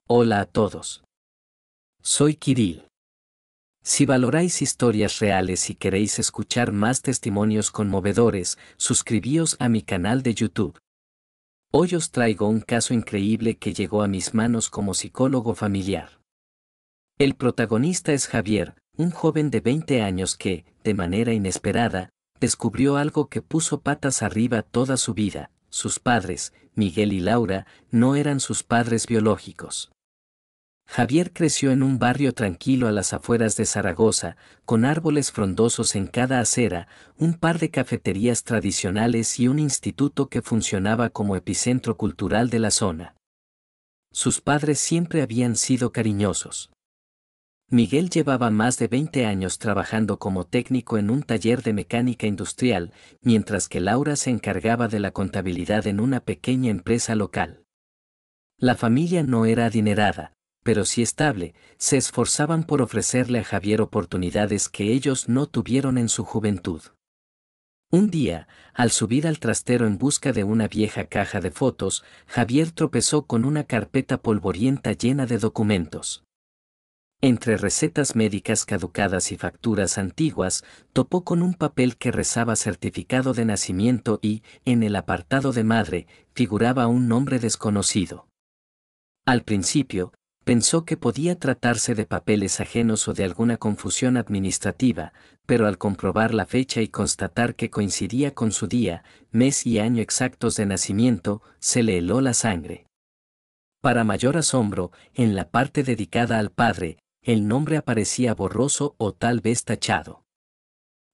Hola a todos. Soy Kirill. Si valoráis historias reales y queréis escuchar más testimonios conmovedores, suscribíos a mi canal de YouTube. Hoy os traigo un caso increíble que llegó a mis manos como psicólogo familiar. El protagonista es Javier, un joven de 20 años que, de manera inesperada, descubrió algo que puso patas arriba toda su vida. Sus padres, Miguel y Laura, no eran sus padres biológicos. Javier creció en un barrio tranquilo a las afueras de Zaragoza, con árboles frondosos en cada acera, un par de cafeterías tradicionales y un instituto que funcionaba como epicentro cultural de la zona. Sus padres siempre habían sido cariñosos. Miguel llevaba más de 20 años trabajando como técnico en un taller de mecánica industrial, mientras que Laura se encargaba de la contabilidad en una pequeña empresa local. La familia no era adinerada, pero sí estable. Se esforzaban por ofrecerle a Javier oportunidades que ellos no tuvieron en su juventud. Un día, al subir al trastero en busca de una vieja caja de fotos, Javier tropezó con una carpeta polvorienta llena de documentos. Entre recetas médicas caducadas y facturas antiguas, topó con un papel que rezaba certificado de nacimiento y, en el apartado de madre, figuraba un nombre desconocido. Al principio, pensó que podía tratarse de papeles ajenos o de alguna confusión administrativa, pero al comprobar la fecha y constatar que coincidía con su día, mes y año exactos de nacimiento, se le heló la sangre. Para mayor asombro, en la parte dedicada al padre, el nombre aparecía borroso o tal vez tachado.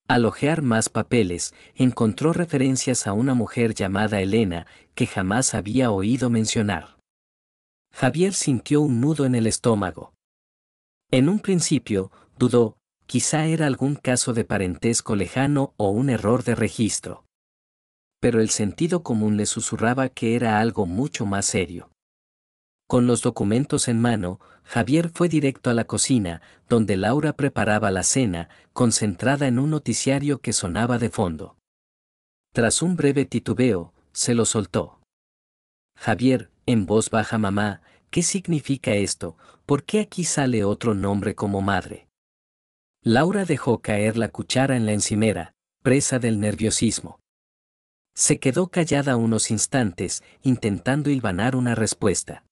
Al hojear más papeles, encontró referencias a una mujer llamada Elena, que jamás había oído mencionar. Javier sintió un nudo en el estómago. En un principio, dudó, quizá era algún caso de parentesco lejano o un error de registro. Pero el sentido común le susurraba que era algo mucho más serio. Con los documentos en mano, Javier fue directo a la cocina, donde Laura preparaba la cena, concentrada en un noticiario que sonaba de fondo. Tras un breve titubeo, se lo soltó. Javier, en voz baja: mamá, ¿qué significa esto? ¿Por qué aquí sale otro nombre como madre? Laura dejó caer la cuchara en la encimera, presa del nerviosismo. Se quedó callada unos instantes, intentando hilvanar una respuesta.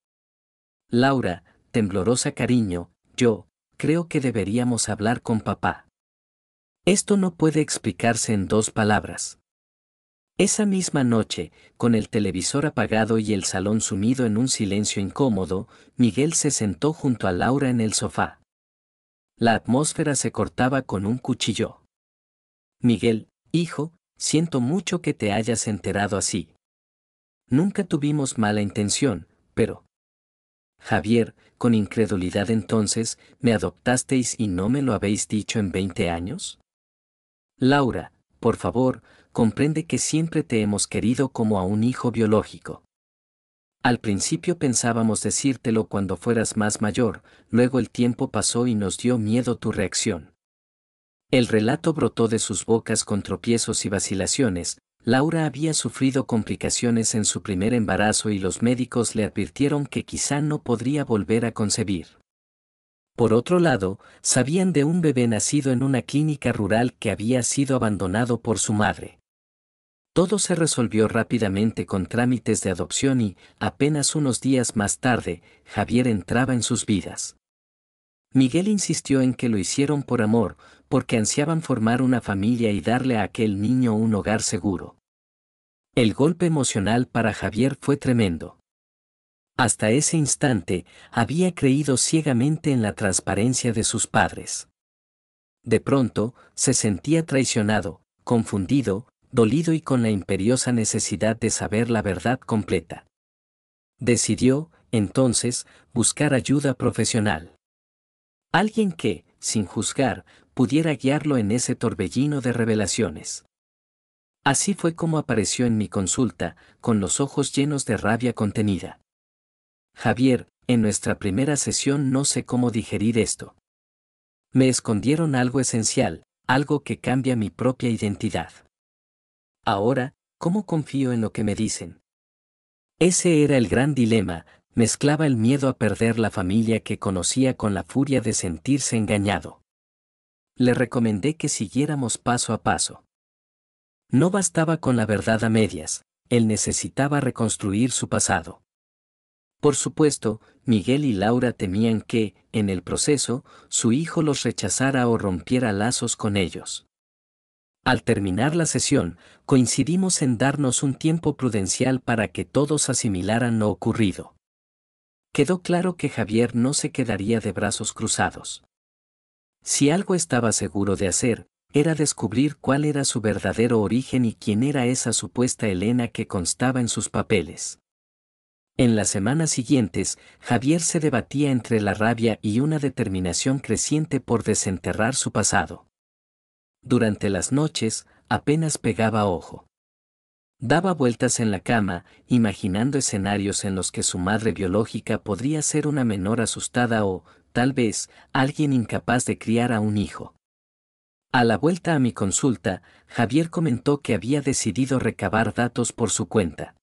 Laura, temblorosa: cariño, yo creo que deberíamos hablar con papá. Esto no puede explicarse en 2 palabras. Esa misma noche, con el televisor apagado y el salón sumido en un silencio incómodo, Miguel se sentó junto a Laura en el sofá. La atmósfera se cortaba con un cuchillo. Miguel, hijo, siento mucho que te hayas enterado así. Nunca tuvimos mala intención, pero... Javier, con incredulidad: entonces, ¿me adoptasteis y no me lo habéis dicho en 20 años? Laura, por favor, comprende que siempre te hemos querido como a un hijo biológico. Al principio pensábamos decírtelo cuando fueras más mayor, luego el tiempo pasó y nos dio miedo tu reacción. El relato brotó de sus bocas con tropiezos y vacilaciones. Laura había sufrido complicaciones en su primer embarazo y los médicos le advirtieron que quizá no podría volver a concebir. Por otro lado, sabían de un bebé nacido en una clínica rural que había sido abandonado por su madre. Todo se resolvió rápidamente con trámites de adopción y, apenas unos días más tarde, Javier entraba en sus vidas. Miguel insistió en que lo hicieron por amor, porque ansiaban formar una familia y darle a aquel niño un hogar seguro. El golpe emocional para Javier fue tremendo. Hasta ese instante, había creído ciegamente en la transparencia de sus padres. De pronto, se sentía traicionado, confundido, dolido y con la imperiosa necesidad de saber la verdad completa. Decidió, entonces, buscar ayuda profesional. Alguien que, sin juzgar, pudiera guiarlo en ese torbellino de revelaciones. Así fue como apareció en mi consulta, con los ojos llenos de rabia contenida. Javier, en nuestra primera sesión no sé cómo digerir esto. Me escondieron algo esencial, algo que cambia mi propia identidad. Ahora, ¿cómo confío en lo que me dicen? Ese era el gran dilema. mezclaba el miedo a perder la familia que conocía con la furia de sentirse engañado. Le recomendé que siguiéramos paso a paso. No bastaba con la verdad a medias, él necesitaba reconstruir su pasado. Por supuesto, Miguel y Laura temían que, en el proceso, su hijo los rechazara o rompiera lazos con ellos. Al terminar la sesión, coincidimos en darnos un tiempo prudencial para que todos asimilaran lo ocurrido. Quedó claro que Javier no se quedaría de brazos cruzados. Si algo estaba seguro de hacer, era descubrir cuál era su verdadero origen y quién era esa supuesta Elena que constaba en sus papeles. En las semanas siguientes, Javier se debatía entre la rabia y una determinación creciente por desenterrar su pasado. Durante las noches, apenas pegaba ojo. Daba vueltas en la cama, imaginando escenarios en los que su madre biológica podría ser una menor asustada o, tal vez, alguien incapaz de criar a un hijo. A la vuelta a mi consulta, Javier comentó que había decidido recabar datos por su cuenta.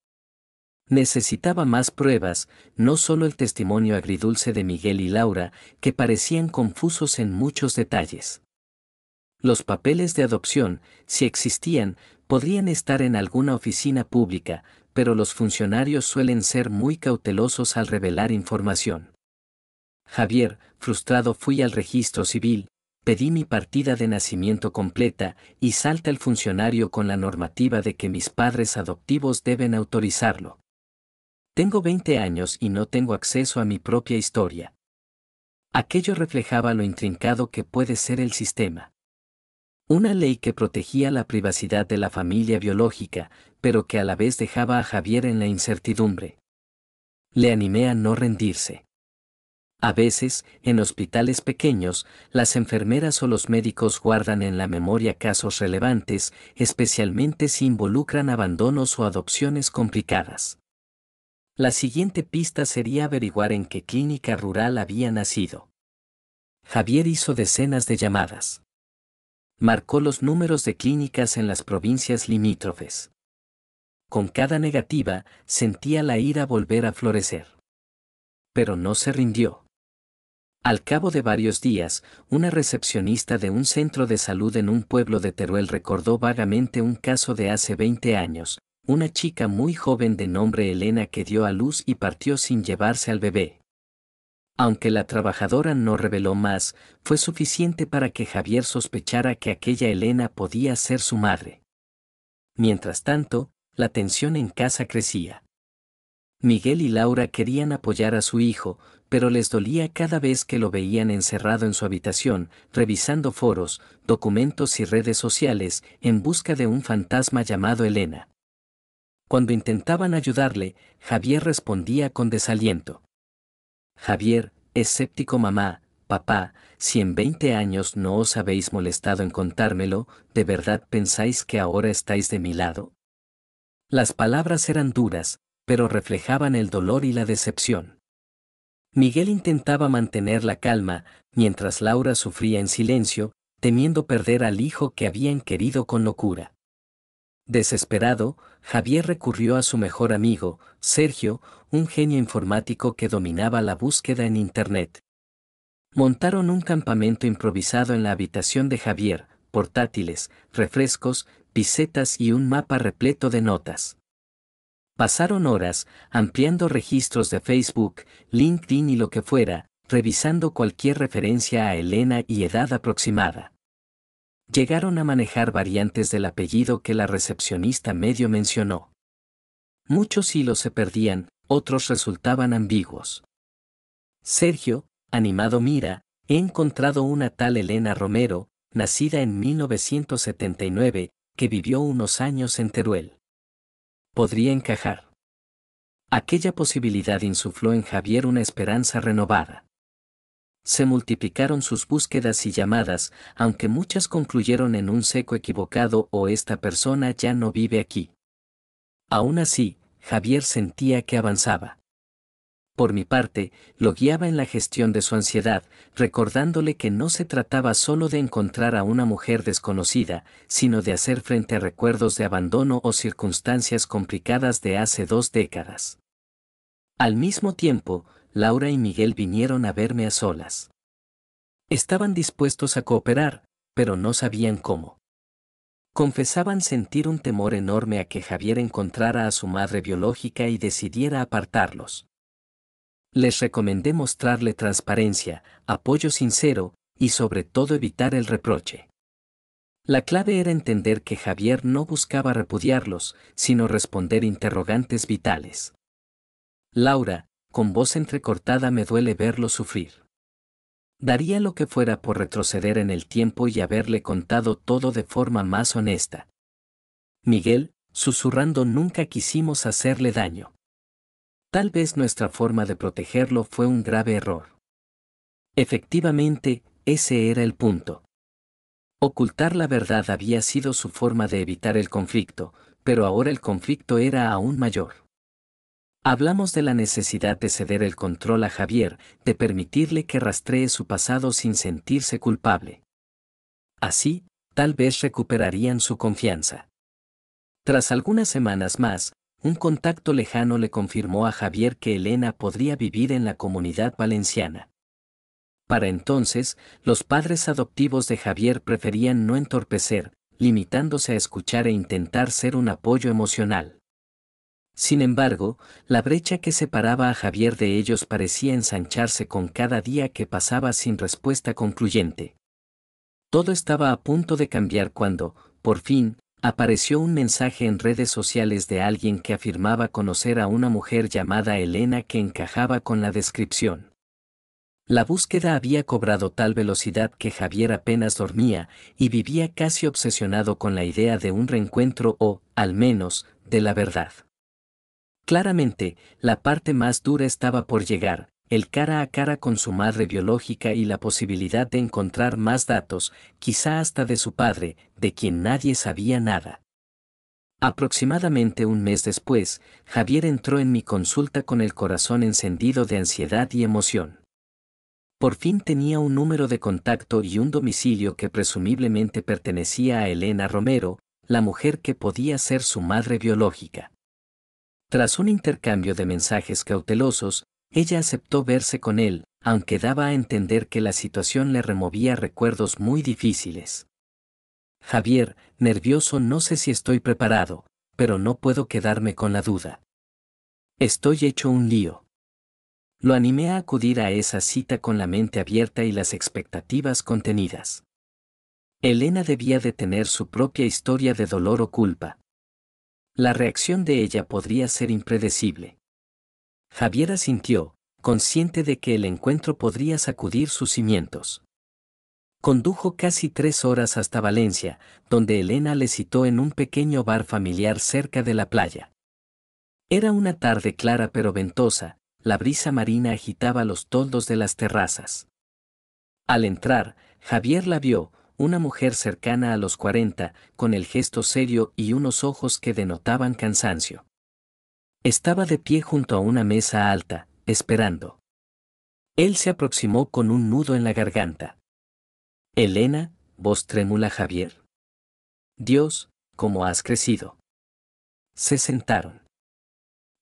Necesitaba más pruebas, no solo el testimonio agridulce de Miguel y Laura, que parecían confusos en muchos detalles. Los papeles de adopción, si existían, podrían estar en alguna oficina pública, pero los funcionarios suelen ser muy cautelosos al revelar información. Javier, frustrado, fui al registro civil, pedí mi partida de nacimiento completa y salta el funcionario con la normativa de que mis padres adoptivos deben autorizarlo. Tengo 20 años y no tengo acceso a mi propia historia. Aquello reflejaba lo intrincado que puede ser el sistema. Una ley que protegía la privacidad de la familia biológica, pero que a la vez dejaba a Javier en la incertidumbre. Le animé a no rendirse. A veces, en hospitales pequeños, las enfermeras o los médicos guardan en la memoria casos relevantes, especialmente si involucran abandonos o adopciones complicadas. La siguiente pista sería averiguar en qué clínica rural había nacido. Javier hizo decenas de llamadas. Marcó los números de clínicas en las provincias limítrofes. Con cada negativa, sentía la ira volver a florecer. Pero no se rindió. Al cabo de varios días, una recepcionista de un centro de salud en un pueblo de Teruel recordó vagamente un caso de hace 20 años, una chica muy joven de nombre Elena que dio a luz y partió sin llevarse al bebé. Aunque la trabajadora no reveló más, fue suficiente para que Javier sospechara que aquella Elena podía ser su madre. Mientras tanto, la tensión en casa crecía. Miguel y Laura querían apoyar a su hijo, pero les dolía cada vez que lo veían encerrado en su habitación, revisando foros, documentos y redes sociales, en busca de un fantasma llamado Elena. Cuando intentaban ayudarle, Javier respondía con desaliento. Javier, escéptico mamá, papá, si en 20 años no os habéis molestado en contármelo, ¿de verdad pensáis que ahora estáis de mi lado? Las palabras eran duras, pero reflejaban el dolor y la decepción. Miguel intentaba mantener la calma, mientras Laura sufría en silencio, temiendo perder al hijo que habían querido con locura. Desesperado, Javier recurrió a su mejor amigo, Sergio, un genio informático que dominaba la búsqueda en Internet. Montaron un campamento improvisado en la habitación de Javier, portátiles, refrescos, pisetas y un mapa repleto de notas. Pasaron horas, ampliando registros de Facebook, LinkedIn y lo que fuera, revisando cualquier referencia a Elena y edad aproximada. Llegaron a manejar variantes del apellido que la recepcionista medio mencionó. Muchos hilos se perdían, otros resultaban ambiguos. Sergio, animado, mira, he encontrado una tal Elena Romero, nacida en 1979, que vivió unos años en Teruel. Podría encajar. Aquella posibilidad insufló en Javier una esperanza renovada. Se multiplicaron sus búsquedas y llamadas, aunque muchas concluyeron en un seco equivocado o esta persona ya no vive aquí. Aún así, Javier sentía que avanzaba. Por mi parte, lo guiaba en la gestión de su ansiedad, recordándole que no se trataba solo de encontrar a una mujer desconocida, sino de hacer frente a recuerdos de abandono o circunstancias complicadas de hace 2 décadas. Al mismo tiempo, Laura y Miguel vinieron a verme a solas. Estaban dispuestos a cooperar, pero no sabían cómo. Confesaban sentir un temor enorme a que Javier encontrara a su madre biológica y decidiera apartarlos. Les recomendé mostrarle transparencia, apoyo sincero y sobre todo evitar el reproche. La clave era entender que Javier no buscaba repudiarlos, sino responder interrogantes vitales. Laura, con voz entrecortada, me duele verlo sufrir. Daría lo que fuera por retroceder en el tiempo y haberle contado todo de forma más honesta. Miguel, susurrando, nunca quisimos hacerle daño. Tal vez nuestra forma de protegerlo fue un grave error. Efectivamente, ese era el punto. Ocultar la verdad había sido su forma de evitar el conflicto, pero ahora el conflicto era aún mayor. Hablamos de la necesidad de ceder el control a Javier, de permitirle que rastree su pasado sin sentirse culpable. Así, tal vez recuperarían su confianza. Tras algunas semanas más, un contacto lejano le confirmó a Javier que Elena podría vivir en la Comunidad Valenciana. Para entonces, los padres adoptivos de Javier preferían no entorpecer, limitándose a escuchar e intentar ser un apoyo emocional. Sin embargo, la brecha que separaba a Javier de ellos parecía ensancharse con cada día que pasaba sin respuesta concluyente. Todo estaba a punto de cambiar cuando, por fin, apareció un mensaje en redes sociales de alguien que afirmaba conocer a una mujer llamada Elena que encajaba con la descripción. La búsqueda había cobrado tal velocidad que Javier apenas dormía y vivía casi obsesionado con la idea de un reencuentro o, al menos, de la verdad. Claramente, la parte más dura estaba por llegar, el cara a cara con su madre biológica y la posibilidad de encontrar más datos, quizá hasta de su padre, de quien nadie sabía nada. Aproximadamente un mes después, Javier entró en mi consulta con el corazón encendido de ansiedad y emoción. Por fin tenía un número de contacto y un domicilio que presumiblemente pertenecía a Elena Romero, la mujer que podía ser su madre biológica. Tras un intercambio de mensajes cautelosos, ella aceptó verse con él, aunque daba a entender que la situación le removía recuerdos muy difíciles. Javier, nervioso, no sé si estoy preparado, pero no puedo quedarme con la duda. Estoy hecho un lío. Lo animé a acudir a esa cita con la mente abierta y las expectativas contenidas. Elena debía de tener su propia historia de dolor o culpa. La reacción de ella podría ser impredecible. Javier asintió, consciente de que el encuentro podría sacudir sus cimientos. Condujo casi 3 horas hasta Valencia, donde Elena le citó en un pequeño bar familiar cerca de la playa. Era una tarde clara pero ventosa, la brisa marina agitaba los toldos de las terrazas. Al entrar, Javier la vio, una mujer cercana a los 40, con el gesto serio y unos ojos que denotaban cansancio. Estaba de pie junto a una mesa alta, esperando. Él se aproximó con un nudo en la garganta. Elena, voz trémula. Javier. Dios, ¿cómo has crecido? Se sentaron.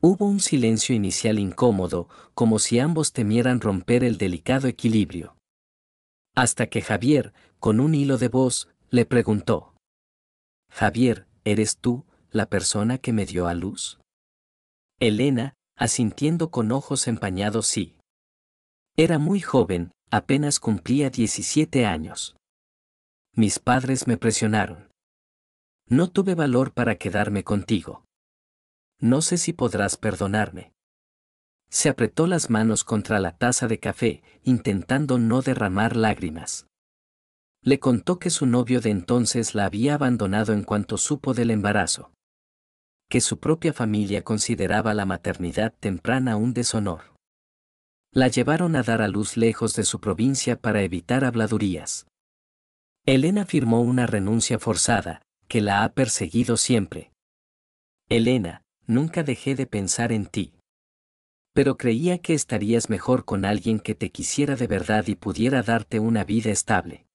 Hubo un silencio inicial incómodo, como si ambos temieran romper el delicado equilibrio. Hasta que Javier, con un hilo de voz, le preguntó. Javier, ¿eres tú, la persona que me dio a luz? Elena, asintiendo con ojos empañados, sí. Era muy joven, apenas cumplía 17 años. Mis padres me presionaron. No tuve valor para quedarme contigo. No sé si podrás perdonarme. Se apretó las manos contra la taza de café, intentando no derramar lágrimas. Le contó que su novio de entonces la había abandonado en cuanto supo del embarazo. Que su propia familia consideraba la maternidad temprana un deshonor. La llevaron a dar a luz lejos de su provincia para evitar habladurías. Elena firmó una renuncia forzada, que la ha perseguido siempre. Elena, nunca dejé de pensar en ti. Pero creía que estarías mejor con alguien que te quisiera de verdad y pudiera darte una vida estable.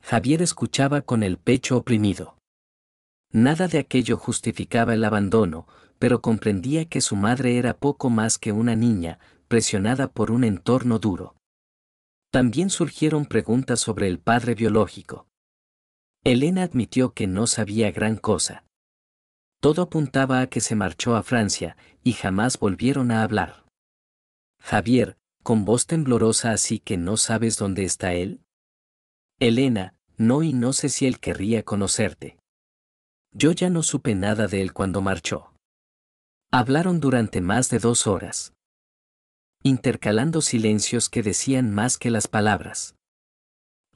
Javier escuchaba con el pecho oprimido. Nada de aquello justificaba el abandono, pero comprendía que su madre era poco más que una niña, presionada por un entorno duro. También surgieron preguntas sobre el padre biológico. Elena admitió que no sabía gran cosa. Todo apuntaba a que se marchó a Francia, y jamás volvieron a hablar. Javier, con voz temblorosa, así que no sabes dónde está él. Elena, no, y no sé si él querría conocerte. Yo ya no supe nada de él cuando marchó. Hablaron durante más de 2 horas, intercalando silencios que decían más que las palabras.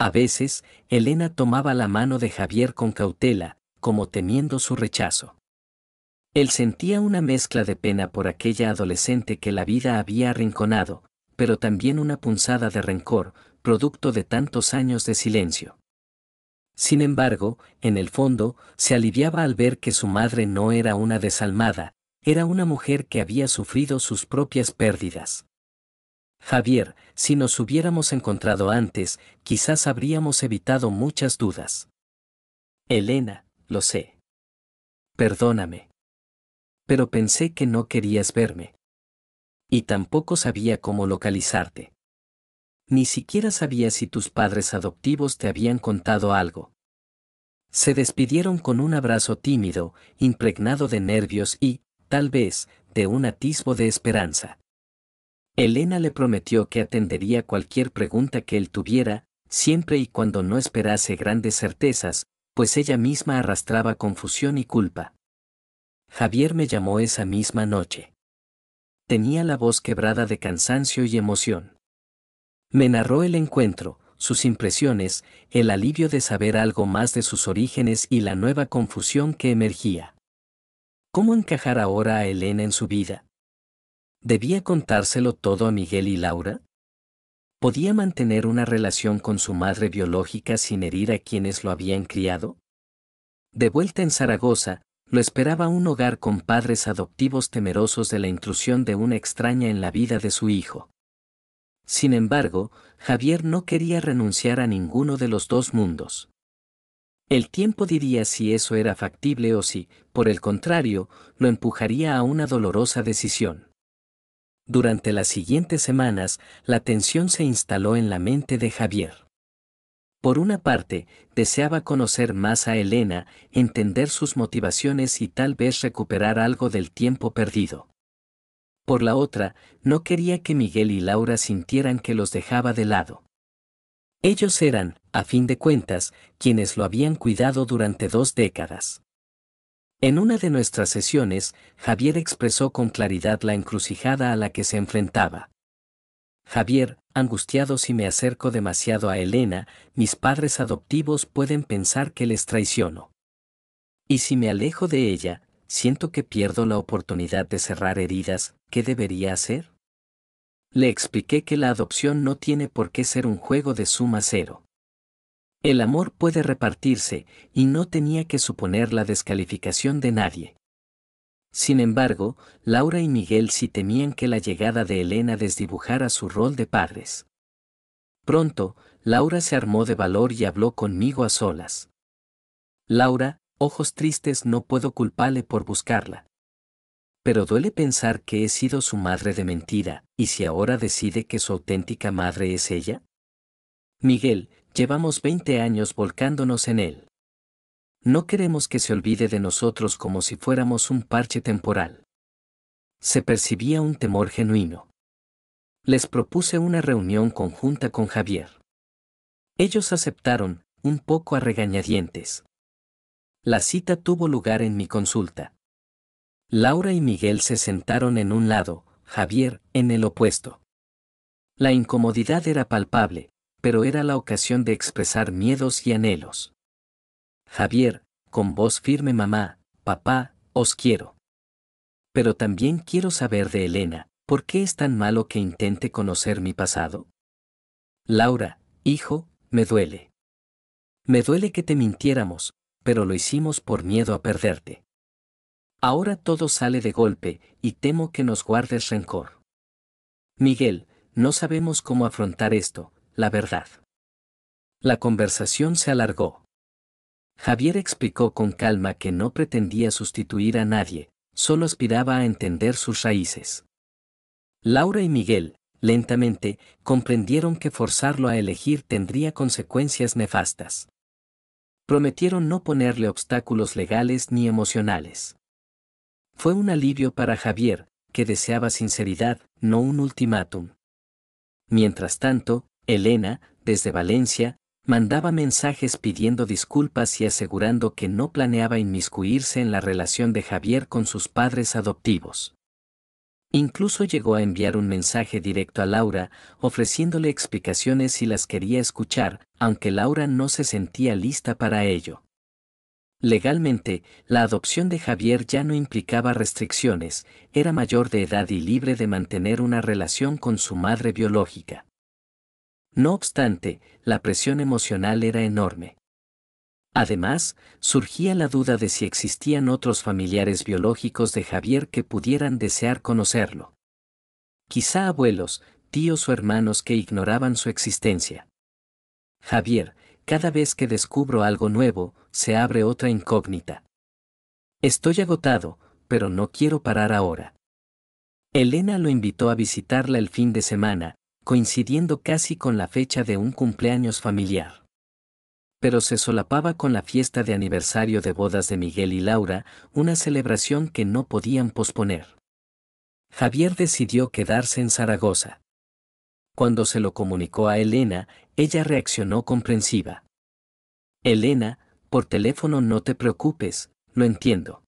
A veces, Elena tomaba la mano de Javier con cautela, como temiendo su rechazo. Él sentía una mezcla de pena por aquella adolescente que la vida había arrinconado, pero también una punzada de rencor, producto de tantos años de silencio. Sin embargo, en el fondo, se aliviaba al ver que su madre no era una desalmada, era una mujer que había sufrido sus propias pérdidas. Javier, si nos hubiéramos encontrado antes, quizás habríamos evitado muchas dudas. Elena, lo sé. Perdóname. Pero pensé que no querías verme. Y tampoco sabía cómo localizarte. Ni siquiera sabía si tus padres adoptivos te habían contado algo. Se despidieron con un abrazo tímido, impregnado de nervios y, tal vez, de un atisbo de esperanza. Elena le prometió que atendería cualquier pregunta que él tuviera, siempre y cuando no esperase grandes certezas, pues ella misma arrastraba confusión y culpa. Javier me llamó esa misma noche. Tenía la voz quebrada de cansancio y emoción. Me narró el encuentro, sus impresiones, el alivio de saber algo más de sus orígenes y la nueva confusión que emergía. ¿Cómo encajar ahora a Elena en su vida? ¿Debía contárselo todo a Miguel y Laura? ¿Podía mantener una relación con su madre biológica sin herir a quienes lo habían criado? De vuelta en Zaragoza, lo esperaba un hogar con padres adoptivos temerosos de la intrusión de una extraña en la vida de su hijo. Sin embargo, Javier no quería renunciar a ninguno de los dos mundos. El tiempo diría si eso era factible o si, por el contrario, lo empujaría a una dolorosa decisión. Durante las siguientes semanas, la tensión se instaló en la mente de Javier. Por una parte, deseaba conocer más a Elena, entender sus motivaciones y tal vez recuperar algo del tiempo perdido. Por la otra, no quería que Miguel y Laura sintieran que los dejaba de lado. Ellos eran, a fin de cuentas, quienes lo habían cuidado durante 2 décadas. En una de nuestras sesiones, Javier expresó con claridad la encrucijada a la que se enfrentaba. Javier, angustiado, si me acerco demasiado a Elena, mis padres adoptivos pueden pensar que les traiciono. Y si me alejo de ella, siento que pierdo la oportunidad de cerrar heridas, ¿qué debería hacer? Le expliqué que la adopción no tiene por qué ser un juego de suma cero. El amor puede repartirse, y no tenía que suponer la descalificación de nadie. Sin embargo, Laura y Miguel sí temían que la llegada de Elena desdibujara su rol de padres. Pronto, Laura se armó de valor y habló conmigo a solas. Laura, ojos tristes, no puedo culparle por buscarla. Pero duele pensar que he sido su madre de mentira, ¿y si ahora decide que su auténtica madre es ella? Miguel, llevamos 20 años volcándonos en él. No queremos que se olvide de nosotros como si fuéramos un parche temporal. Se percibía un temor genuino. Les propuse una reunión conjunta con Javier. Ellos aceptaron, un poco a regañadientes. La cita tuvo lugar en mi consulta. Laura y Miguel se sentaron en un lado, Javier en el opuesto. La incomodidad era palpable, pero era la ocasión de expresar miedos y anhelos. Javier, con voz firme: mamá, papá, os quiero. Pero también quiero saber de Elena, ¿por qué es tan malo que intente conocer mi pasado? Laura, hijo, me duele. Me duele que te mintiéramos, pero lo hicimos por miedo a perderte. Ahora todo sale de golpe, y temo que nos guardes rencor. Miguel, no sabemos cómo afrontar esto, la verdad. La conversación se alargó. Javier explicó con calma que no pretendía sustituir a nadie, solo aspiraba a entender sus raíces. Laura y Miguel, lentamente, comprendieron que forzarlo a elegir tendría consecuencias nefastas. Prometieron no ponerle obstáculos legales ni emocionales. Fue un alivio para Javier, que deseaba sinceridad, no un ultimátum. Mientras tanto, Elena, desde Valencia, mandaba mensajes pidiendo disculpas y asegurando que no planeaba inmiscuirse en la relación de Javier con sus padres adoptivos. Incluso llegó a enviar un mensaje directo a Laura, ofreciéndole explicaciones si las quería escuchar, aunque Laura no se sentía lista para ello. Legalmente, la adopción de Javier ya no implicaba restricciones, era mayor de edad y libre de mantener una relación con su madre biológica. No obstante, la presión emocional era enorme. Además, surgía la duda de si existían otros familiares biológicos de Javier que pudieran desear conocerlo. Quizá abuelos, tíos o hermanos que ignoraban su existencia. Javier, cada vez que descubro algo nuevo, se abre otra incógnita. Estoy agotado, pero no quiero parar ahora. Elena lo invitó a visitarla el fin de semana, coincidiendo casi con la fecha de un cumpleaños familiar. Pero se solapaba con la fiesta de aniversario de bodas de Miguel y Laura, una celebración que no podían posponer. Javier decidió quedarse en Zaragoza. Cuando se lo comunicó a Elena, ella reaccionó comprensiva. Elena, por teléfono no te preocupes, lo entiendo.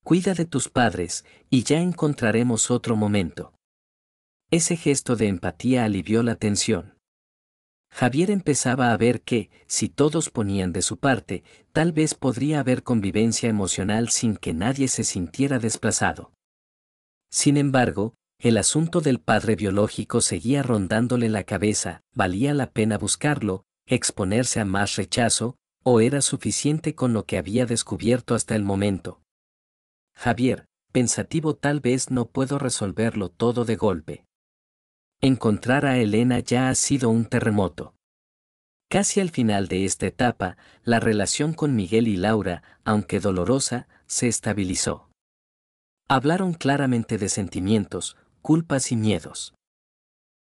Cuida de tus padres, y ya encontraremos otro momento. Ese gesto de empatía alivió la tensión. Javier empezaba a ver que, si todos ponían de su parte, tal vez podría haber convivencia emocional sin que nadie se sintiera desplazado. Sin embargo, el asunto del padre biológico seguía rondándole la cabeza, ¿valía la pena buscarlo, exponerse a más rechazo, o era suficiente con lo que había descubierto hasta el momento? Javier, pensativo, tal vez no puedo resolverlo todo de golpe. Encontrar a Elena ya ha sido un terremoto. Casi al final de esta etapa, la relación con Miguel y Laura, aunque dolorosa, se estabilizó. Hablaron claramente de sentimientos, culpas y miedos.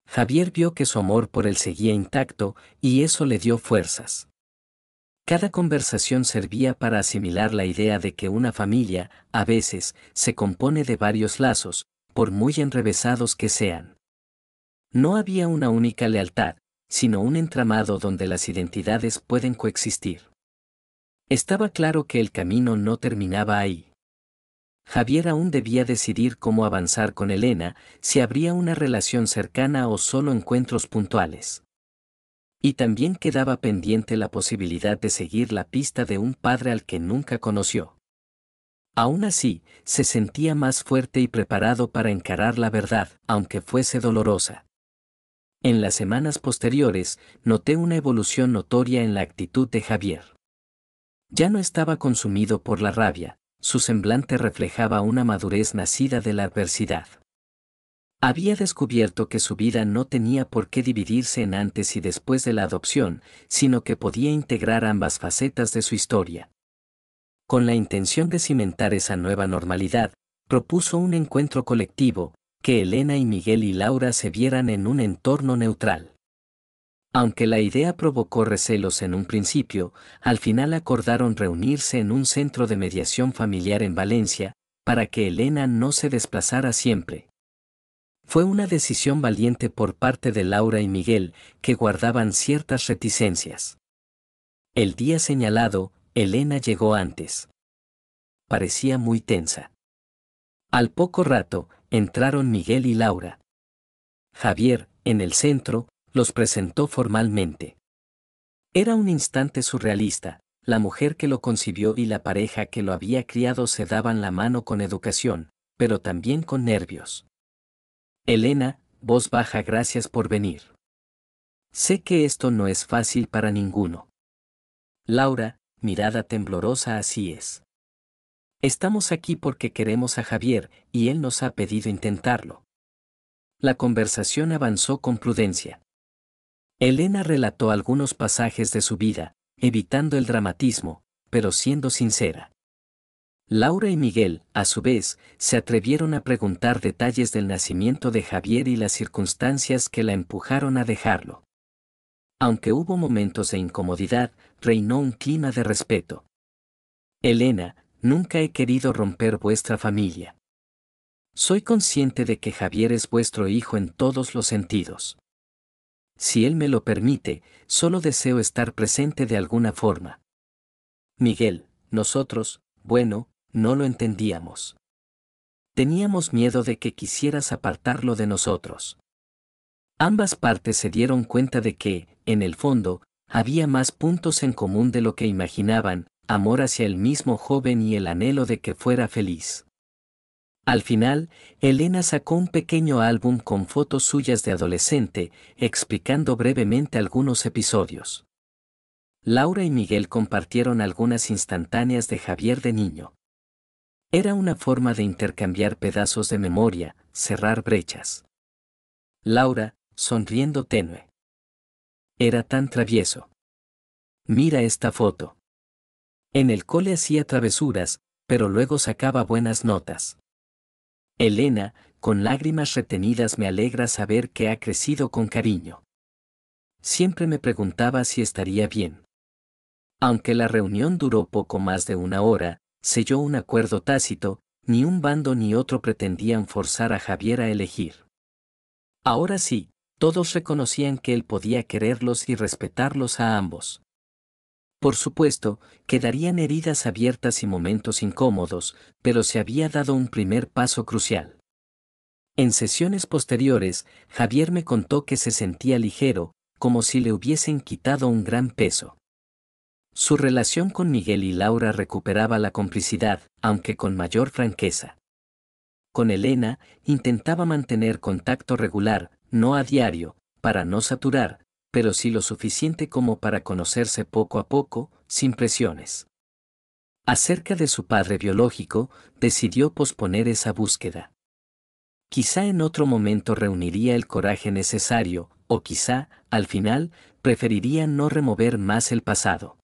Javier vio que su amor por él seguía intacto, y eso le dio fuerzas. Cada conversación servía para asimilar la idea de que una familia, a veces, se compone de varios lazos, por muy enrevesados que sean. No había una única lealtad, sino un entramado donde las identidades pueden coexistir. Estaba claro que el camino no terminaba ahí. Javier aún debía decidir cómo avanzar con Elena, si habría una relación cercana o solo encuentros puntuales. Y también quedaba pendiente la posibilidad de seguir la pista de un padre al que nunca conoció. Aún así, se sentía más fuerte y preparado para encarar la verdad, aunque fuese dolorosa. En las semanas posteriores, noté una evolución notoria en la actitud de Javier. Ya no estaba consumido por la rabia, su semblante reflejaba una madurez nacida de la adversidad. Había descubierto que su vida no tenía por qué dividirse en antes y después de la adopción, sino que podía integrar ambas facetas de su historia. Con la intención de cimentar esa nueva normalidad, propuso un encuentro colectivo, que Elena y Miguel y Laura se vieran en un entorno neutral. Aunque la idea provocó recelos en un principio, al final acordaron reunirse en un centro de mediación familiar en Valencia, para que Elena no se desplazara siempre. Fue una decisión valiente por parte de Laura y Miguel, que guardaban ciertas reticencias. El día señalado, Elena llegó antes. Parecía muy tensa. Al poco rato, entraron Miguel y Laura. Javier, en el centro, los presentó formalmente. Era un instante surrealista, la mujer que lo concibió y la pareja que lo había criado se daban la mano con educación, pero también con nervios. Elena, voz baja, gracias por venir. Sé que esto no es fácil para ninguno. Laura, mirada temblorosa, así es. Estamos aquí porque queremos a Javier, y él nos ha pedido intentarlo. La conversación avanzó con prudencia. Elena relató algunos pasajes de su vida, evitando el dramatismo, pero siendo sincera. Laura y Miguel, a su vez, se atrevieron a preguntar detalles del nacimiento de Javier y las circunstancias que la empujaron a dejarlo. Aunque hubo momentos de incomodidad, reinó un clima de respeto. Elena, nunca he querido romper vuestra familia. Soy consciente de que Javier es vuestro hijo en todos los sentidos. Si él me lo permite, solo deseo estar presente de alguna forma. Miguel, nosotros, bueno, no lo entendíamos. Teníamos miedo de que quisieras apartarlo de nosotros. Ambas partes se dieron cuenta de que, en el fondo, había más puntos en común de lo que imaginaban, amor hacia el mismo joven y el anhelo de que fuera feliz. Al final, Elena sacó un pequeño álbum con fotos suyas de adolescente, explicando brevemente algunos episodios. Laura y Miguel compartieron algunas instantáneas de Javier de niño. Era una forma de intercambiar pedazos de memoria, cerrar brechas. Laura, sonriendo tenue. Era tan travieso. Mira esta foto. En el cole hacía travesuras, pero luego sacaba buenas notas. Elena, con lágrimas retenidas, me alegra saber que ha crecido con cariño. Siempre me preguntaba si estaría bien. Aunque la reunión duró poco más de una hora, selló un acuerdo tácito, ni un bando ni otro pretendían forzar a Javier a elegir. Ahora sí, todos reconocían que él podía quererlos y respetarlos a ambos. Por supuesto, quedarían heridas abiertas y momentos incómodos, pero se había dado un primer paso crucial. En sesiones posteriores, Javier me contó que se sentía ligero, como si le hubiesen quitado un gran peso. Su relación con Miguel y Laura recuperaba la complicidad, aunque con mayor franqueza. Con Elena, intentaba mantener contacto regular, no a diario, para no saturar, pero sí lo suficiente como para conocerse poco a poco, sin presiones. Acerca de su padre biológico, decidió posponer esa búsqueda. Quizá en otro momento reuniría el coraje necesario, o quizá, al final, preferiría no remover más el pasado.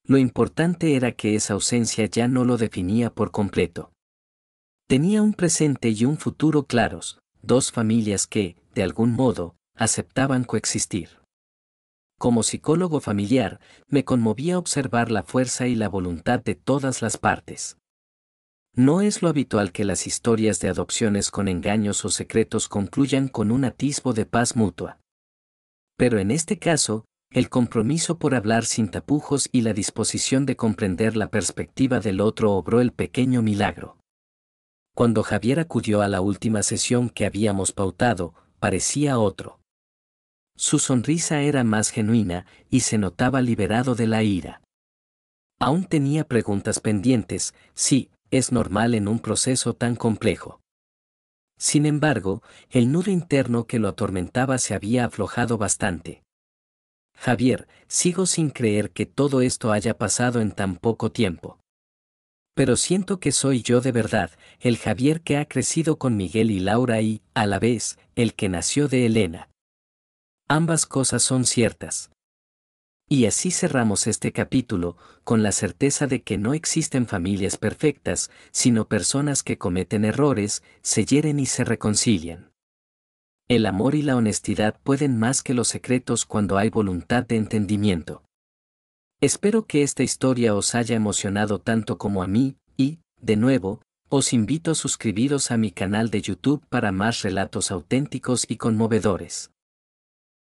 Lo importante era que esa ausencia ya no lo definía por completo. Tenía un presente y un futuro claros, dos familias que, de algún modo, aceptaban coexistir. Como psicólogo familiar, me conmovía observar la fuerza y la voluntad de todas las partes. No es lo habitual que las historias de adopciones con engaños o secretos concluyan con un atisbo de paz mutua. Pero en este caso, el compromiso por hablar sin tapujos y la disposición de comprender la perspectiva del otro obró el pequeño milagro. Cuando Javier acudió a la última sesión que habíamos pautado, parecía otro. Su sonrisa era más genuina y se notaba liberado de la ira. Aún tenía preguntas pendientes, sí, es normal en un proceso tan complejo. Sin embargo, el nudo interno que lo atormentaba se había aflojado bastante. Javier, sigo sin creer que todo esto haya pasado en tan poco tiempo. Pero siento que soy yo de verdad, el Javier que ha crecido con Miguel y Laura y, a la vez, el que nació de Elena. Ambas cosas son ciertas. Y así cerramos este capítulo, con la certeza de que no existen familias perfectas, sino personas que cometen errores, se hieren y se reconcilian. El amor y la honestidad pueden más que los secretos cuando hay voluntad de entendimiento. Espero que esta historia os haya emocionado tanto como a mí, y, de nuevo, os invito a suscribiros a mi canal de YouTube para más relatos auténticos y conmovedores.